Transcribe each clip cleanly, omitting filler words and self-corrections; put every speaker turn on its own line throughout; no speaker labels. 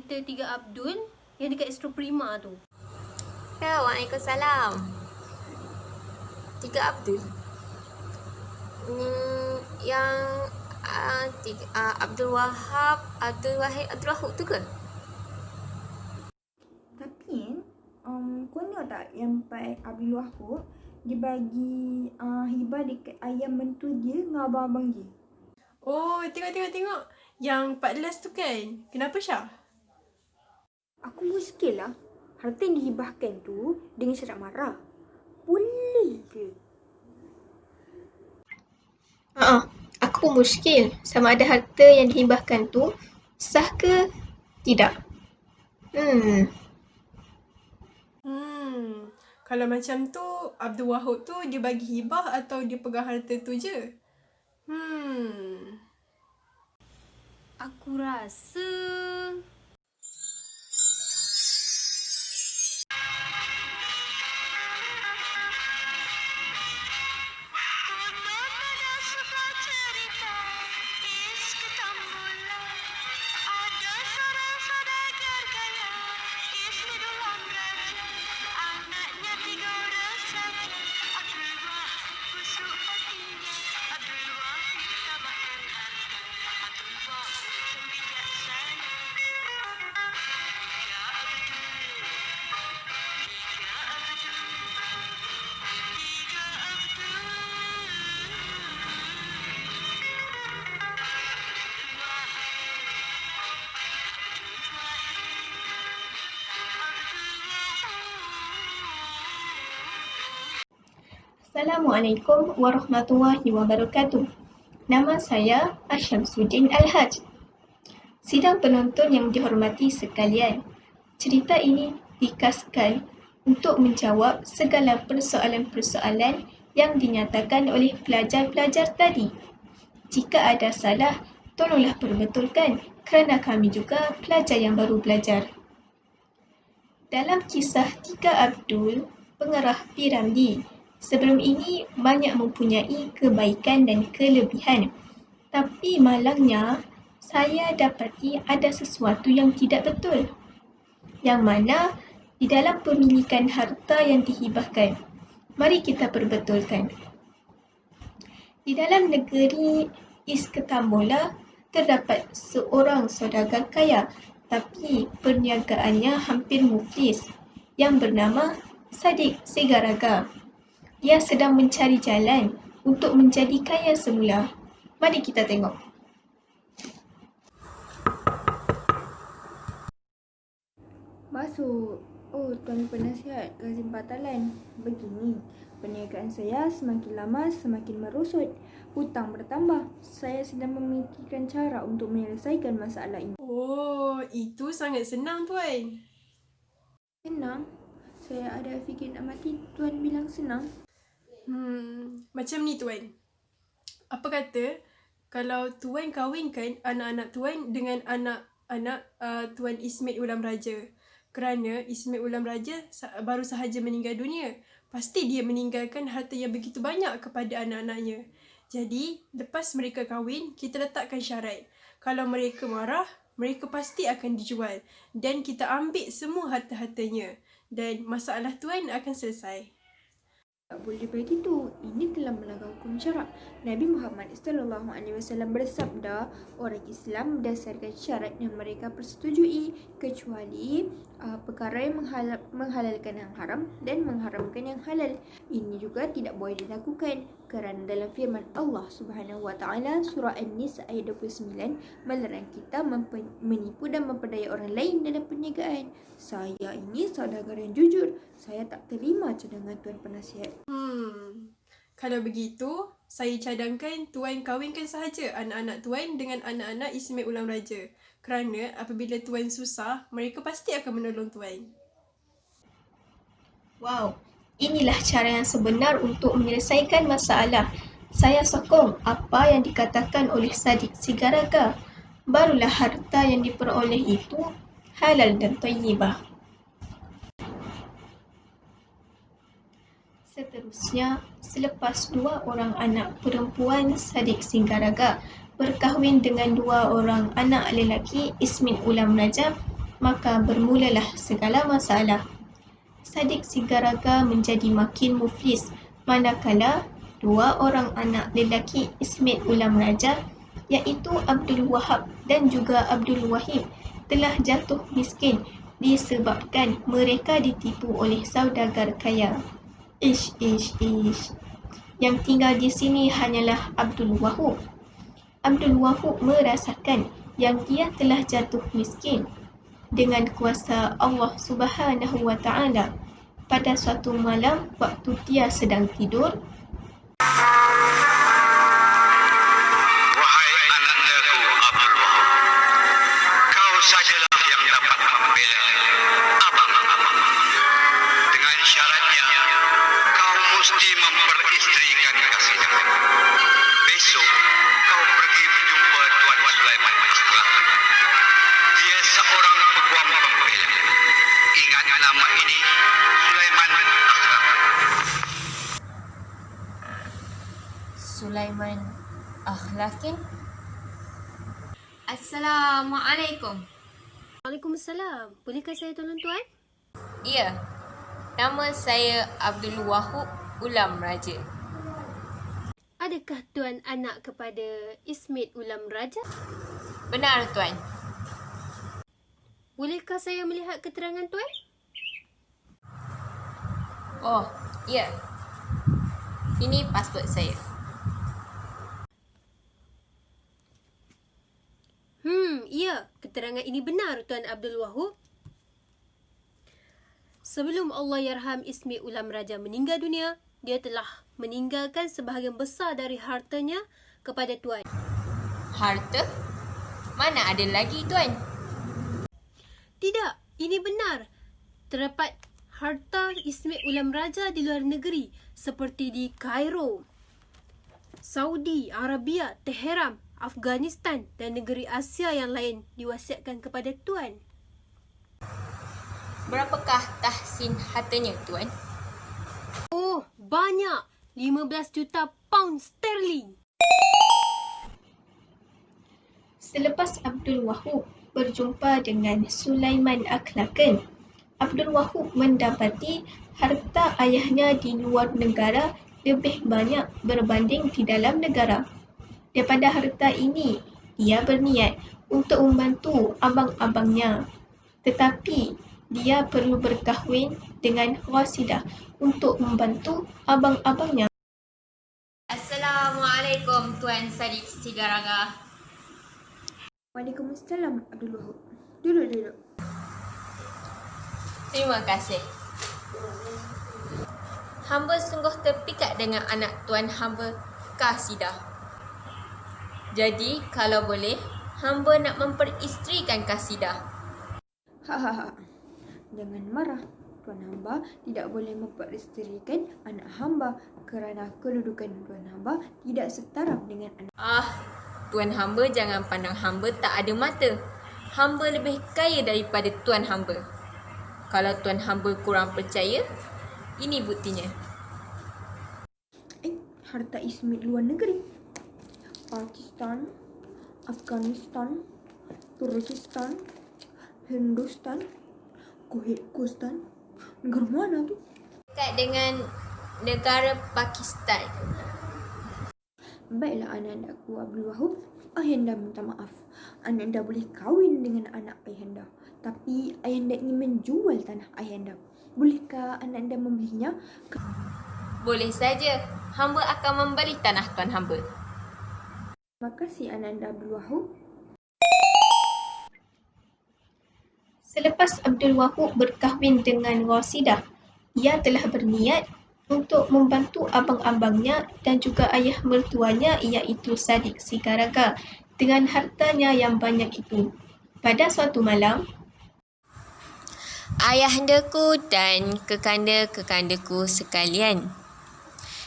cerita Tiga Abdul yang dekat Astro Prima tu.
Ya, Waalaikumsalam. Tiga Abdul. Yang Abdul Wahab, Abdul Wahid, Abdul Wahab tu ke?
Tapi kau tengok tak yang Pak Abdul Wahab dia bagi hibah dekat ayam mentua dia dengan abang-abang dia.
Oh, tengok. Yang 14 tu kan? Kenapa Syah?
Aku muskil lah. Harta yang dihibahkan tu dengan syarat marah. Boleh ke?
Aku pun muskil sama ada harta yang dihibahkan tu sah ke tidak.
Kalau macam tu, Abdul Wahab tu dia bagi hibah atau dia pegang harta tu je?
Aku rasa
Assalamualaikum warahmatullahi wabarakatuh. Nama saya Asyamsuddin Al-Haj. Sidang penonton yang dihormati sekalian, cerita ini dikaskan untuk menjawab segala persoalan-persoalan yang dinyatakan oleh pelajar-pelajar tadi. Jika ada salah, tolonglah perbetulkan kerana kami juga pelajar yang baru belajar. Dalam kisah Tiga Abdul, pengarah P. Ramlee, sebelum ini banyak mempunyai kebaikan dan kelebihan. Tapi malangnya, saya dapati ada sesuatu yang tidak betul. Yang mana di dalam pemilikan harta yang dihibahkan. Mari kita perbetulkan. Di dalam negeri Iskandar terdapat seorang saudagar kaya, tapi perniagaannya hampir muflis, yang bernama Sadiq Sigaraga. Dia sedang mencari jalan untuk menjadi kaya semula. Mari kita tengok.
Masuk. Oh, Tuan Penasihat Kazim Patalan. Begini, perniagaan saya semakin lama semakin merosot. Hutang bertambah. Saya sedang memikirkan cara untuk menyelesaikan masalah ini.
Oh, itu sangat senang Tuan.
Senang? Saya ada fikir nak mati. Tuan bilang senang?
Macam ni Tuan. Apa kata kalau Tuan kahwinkan anak-anak Tuan dengan anak-anak Tuan Ismail Ulam Raja. Kerana Ismail Ulam Raja baru sahaja meninggal dunia. Pasti dia meninggalkan harta yang begitu banyak kepada anak-anaknya. Jadi, lepas mereka kahwin, kita letakkan syarat. Kalau mereka marah, mereka pasti akan dijual. Dan kita ambil semua harta-hartanya. Dan masalah Tuan akan selesai.
Tak boleh begitu. Ini telah melanggar hukum syarak. Nabi Muhammad SAW bersabda, orang Islam berdasarkan syarat yang mereka persetujui, kecuali perkara yang menghalalkan yang haram dan mengharamkan yang halal. Ini juga tidak boleh dilakukan kerana dalam firman Allah Subhanahu Wa Taala surah An-Nisa ayat 29 melarang kita menipu dan memperdaya orang lain dalam perniagaan. Saya ini saudagar yang jujur. Saya tak terima cadangan Tuan Penasihat.
Kalau begitu, saya cadangkan Tuan kahwinkan sahaja anak-anak Tuan dengan anak-anak Ismail Ulam Raja. Kerana apabila Tuan susah, mereka pasti akan menolong Tuan.
Wow, inilah cara yang sebenar untuk menyelesaikan masalah. Saya sokong apa yang dikatakan oleh Sadiq Sigaraga. Barulah harta yang diperoleh itu halal dan thayyibah. Seterusnya, selepas dua orang anak perempuan Sadiq Sigaraga berkahwin dengan dua orang anak lelaki Ismail Ulam Raja, maka bermulalah segala masalah. Sadiq Sigaraga menjadi makin muflis manakala dua orang anak lelaki Ismail Ulam Raja iaitu Abdul Wahab dan juga Abdul Wahid telah jatuh miskin disebabkan mereka ditipu oleh saudagar kaya. Ish. Yang tinggal di sini hanyalah Abdul Wahab. Abdul Wahab merasakan yang dia telah jatuh miskin dengan kuasa Allah Subhanahu wa Ta'ala. Pada suatu malam waktu dia sedang tidur,
Wahai anandaku Abdul Wahab, kau sajalah yang dapat membela abang-abang. Dengan syaratnya, kau mesti memperistrikan Kasidah. Besok, kau pergi berjumpa Tuan Sulaiman Akhlak. Dia seorang peguam pembela. Ingat nama ini, Sulaiman Akhlak.
Sulaiman Akhlakin. Assalamualaikum.
Waalaikumsalam. Bolehkah saya tolong tuan?
Ya, nama saya Abdul Wahab Ulam Raja.
Adakah tuan anak kepada Ismail Ulam Raja?
Benar tuan.
Bolehkah saya melihat keterangan tuan?
Oh, ya. Ini pasport saya.
Ya, keterangan ini benar Tuan Abdul Wahab. Sebelum Allahyarham Ismail Ulam Raja meninggal dunia, dia telah meninggalkan sebahagian besar dari hartanya kepada tuan.
Harta? Mana ada lagi tuan?
Tidak, ini benar. Terdapat harta Ismail Ulam Raja di luar negeri seperti di Kairo, Saudi Arabia, Tehran, Afghanistan dan negeri Asia yang lain diwasiatkan kepada tuan.
Berapakah tahsin hartanya tuan?
Oh, banyak. 15 juta pound sterling.
selepas Abdul Wahab berjumpa dengan Sulaiman Akhlakan, Abdul Wahab mendapati harta ayahnya di luar negara lebih banyak berbanding di dalam negara. Daripada harta ini, dia berniat untuk membantu abang-abangnya. Tetapi, dia perlu berkahwin dengan Rasidah untuk membantu abang-abangnya.
Assalamualaikum Tuan Sadiq Sigaraga.
Waalaikumsalam Abdul Wahab. Duduk.
Terima kasih. Hamba sungguh terpikat dengan anak Tuan hamba Kasidah. Jadi, kalau boleh, hamba nak memperistrikan Kasidah.
Jangan marah. Tuan hamba tidak boleh memperistrikan anak hamba kerana kedudukan tuan hamba tidak setara dengan anak.
Tuan hamba jangan pandang hamba tak ada mata. Hamba lebih kaya daripada tuan hamba. Kalau tuan hamba kurang percaya, ini buktinya.
Harta Ismail luar negeri. Pakistan, Afghanistan, Turkistan, Hindustan, Kyrgyzstan. Negara mana tu?
Dekat dengan negara Pakistan.
Baiklah anak-anakku Abdul Wahab, ayahanda minta maaf. Ayahanda boleh kahwin dengan anak ayahanda, tapi ayahanda ingin menjual tanah ayahanda. Bolehkah ayahanda membelinya?
Boleh saja. Hamba akan membeli tanah tuan hamba.
Terima kasih ayahanda Abdul Wahab.
Selepas Abdul Wahab berkahwin dengan Rasidah, ia telah berniat untuk membantu abang-abangnya dan juga ayah mertuanya iaitu Sadiq Sigaraga dengan hartanya yang banyak itu. Pada suatu malam,
Ayahandaku dan kekanda-kekandaku sekalian,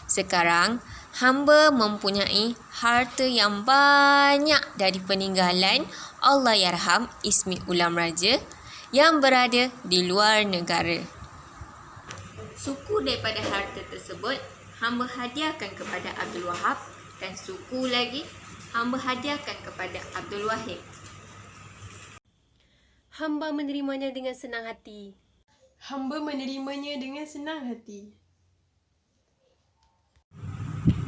sekarang hamba mempunyai harta yang banyak dari peninggalan Allahyarham Ismail Ulam Raja yang berada di luar negara. Suku daripada harta tersebut hamba hadiahkan kepada Abdul Wahab dan suku lagi hamba hadiahkan kepada Abdul Wahid.
Hamba menerimanya dengan senang hati.
Hamba menerimanya dengan senang hati.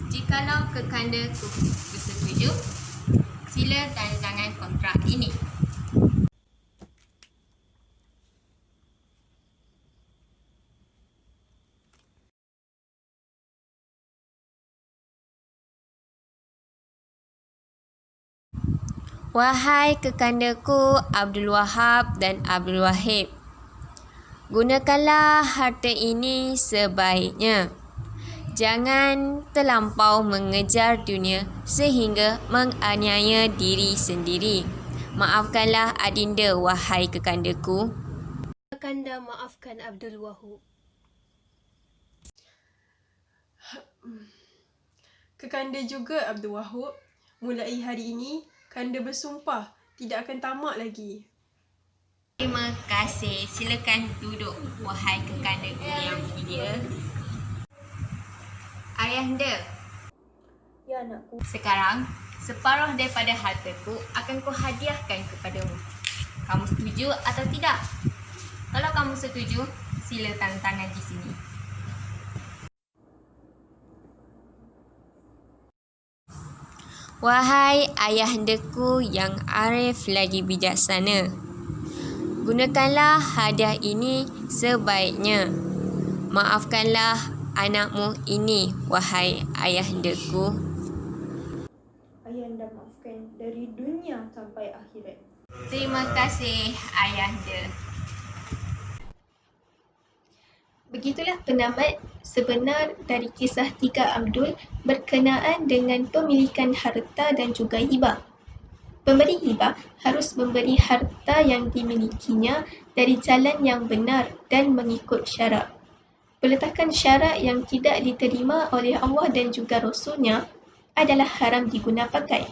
Jikalau kekandaku bersetuju, sila tanda tangan kontrak ini. Wahai kekandaku Abdul Wahab dan Abdul Wahid, gunakanlah harta ini sebaiknya. Jangan terlampau mengejar dunia sehingga menganiaya diri sendiri. Maafkanlah adinda, wahai kekandaku.
Kakanda maafkan Abdul Wahab.
Kekanda juga Abdul Wahab, mulai hari ini kanda bersumpah tidak akan tamak lagi.
Terima kasih. Silakan duduk, wahai kekandaku yang mulia. Ayahanda,
Ya anakku,
sekarang separuh daripada hartaku akan kuhadiahkan kepadamu. Kamu setuju atau tidak? Kalau kamu setuju, sila tanda tangan di sini. Wahai ayahandaku yang arif lagi bijaksana, gunakanlah hadiah ini sebaiknya. Maafkanlah anakmu ini, wahai ayahandaku.
ayahanda maafkan dari dunia sampai akhirat.
Terima kasih, ayahanda.
Begitulah penamat sebenar dari kisah Tiga Abdul berkenaan dengan pemilikan harta dan juga hibah. Pemberi hibah harus memberi harta yang dimilikinya dari jalan yang benar dan mengikut syarak. Peletakan syarak yang tidak diterima oleh Allah dan juga Rasulnya adalah haram diguna pakai.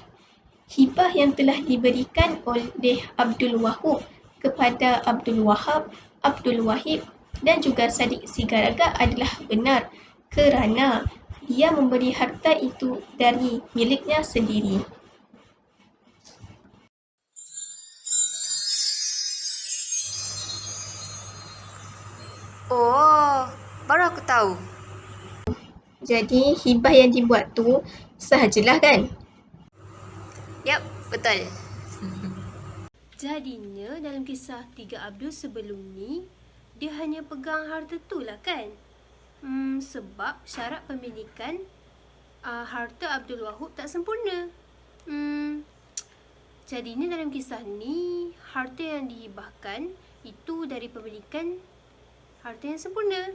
Hibah yang telah diberikan oleh Abdul Wahab kepada Abdul Wahab, Abdul Wahid dan juga Sadiq Sigaraga adalah benar kerana dia memberi harta itu dari miliknya sendiri.
Oh, baru aku tahu.
Jadi hibah yang dibuat tu sahajalah kan?
Yap, betul.
Jadinya dalam kisah Tiga Abdul sebelum ni, dia hanya pegang harta tu lah kan? Sebab syarat pemilikan harta Abdul Wahab tak sempurna. Jadinya dalam kisah ni, harta yang dihibahkan itu dari pemilikan harta yang sempurna.